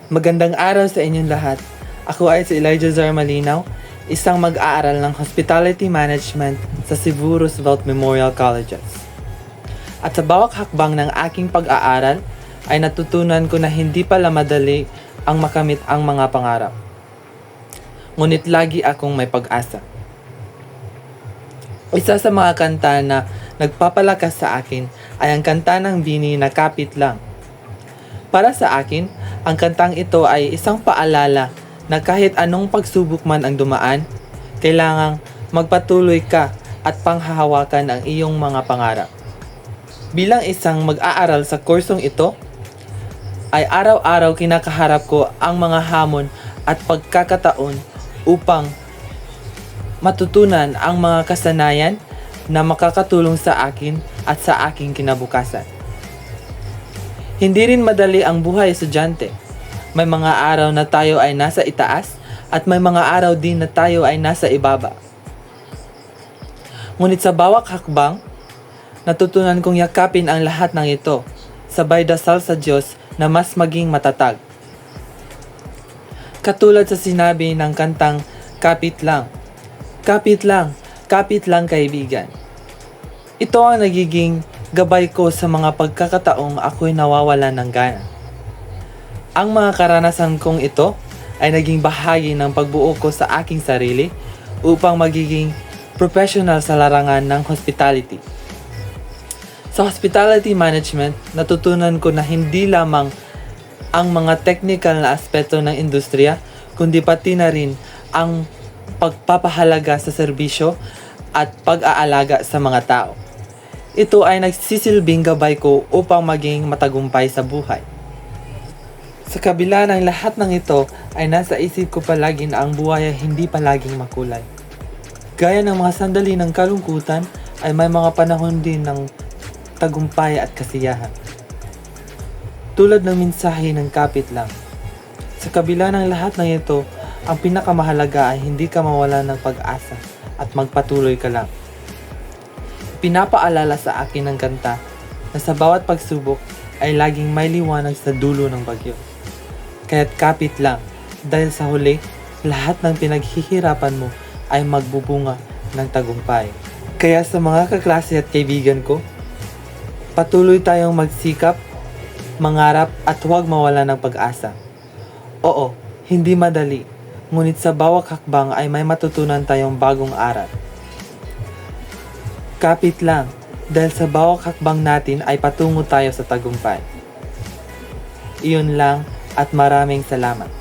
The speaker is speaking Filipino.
Magandang araw sa inyong lahat. Ako ay si Elijah Zar Malinaw, isang mag-aaral ng Hospitality Management sa Cebu Roosevelt Memorial Colleges. At sa bawat hakbang ng aking pag-aaral ay natutunan ko na hindi pala madali ang makamit ang mga pangarap. Ngunit lagi akong may pag-asa. Isa sa mga kanta na nagpapalakas sa akin ay ang kanta ng Bini na Kapit Lang. Para sa akin, ang kantang ito ay isang paalala na kahit anong pagsubok man ang dumaan, kailangang magpatuloy ka at panghahawakan ang iyong mga pangarap. Bilang isang mag-aaral sa kursong ito, ay araw-araw kinakaharap ko ang mga hamon at pagkakataon upang matutunan ang mga kasanayan na makakatulong sa akin at sa aking kinabukasan. Hindi rin madali ang buhay estudyante. May mga araw na tayo ay nasa itaas at may mga araw din na tayo ay nasa ibaba. Ngunit sa bawat hakbang, natutunan kong yakapin ang lahat ng ito, sabay dasal sa Diyos na mas maging matatag. Katulad sa sinabi ng kantang Kapit Lang. Kapit lang, kapit lang kaibigan. Ito ang nagiging gabay ko sa mga pagkakataong ako'y nawawalan ng gana. Ang mga karanasan kong ito ay naging bahagi ng pagbuo ko sa aking sarili upang magiging professional sa larangan ng hospitality. Sa hospitality management, natutunan ko na hindi lamang ang mga technical na aspeto ng industriya, kundi pati na rin ang pagpapahalaga sa serbisyo at pag-aalaga sa mga tao. Ito ay nagsisilbing gabay ko upang maging matagumpay sa buhay. Sa kabila ng lahat ng ito ay nasa isip ko palagi na ang buhay ay hindi palaging makulay. Gaya ng mga sandali ng kalungkutan ay may mga panahon din ng tagumpay at kasiyahan. Tulad ng mensahe ng Kapit Lang. Sa kabila ng lahat ng ito, ang pinakamahalaga ay hindi ka mawala ng pag-asa at magpatuloy ka lang. Pinapaalala sa akin ng kanta na sa bawat pagsubok ay laging may liwanag sa dulo ng bagyo. Kaya't kapit lang dahil sa huli, lahat ng pinaghihirapan mo ay magbubunga ng tagumpay. Kaya sa mga kaklase at kaibigan ko, patuloy tayong magsikap, mangarap at huwag mawala ng pag-asa. Oo, hindi madali, ngunit sa bawat hakbang ay may matutunan tayong bagong aral. Kapit lang, dahil sa bawat hakbang natin ay patungo tayo sa tagumpay. Iyon lang at maraming salamat.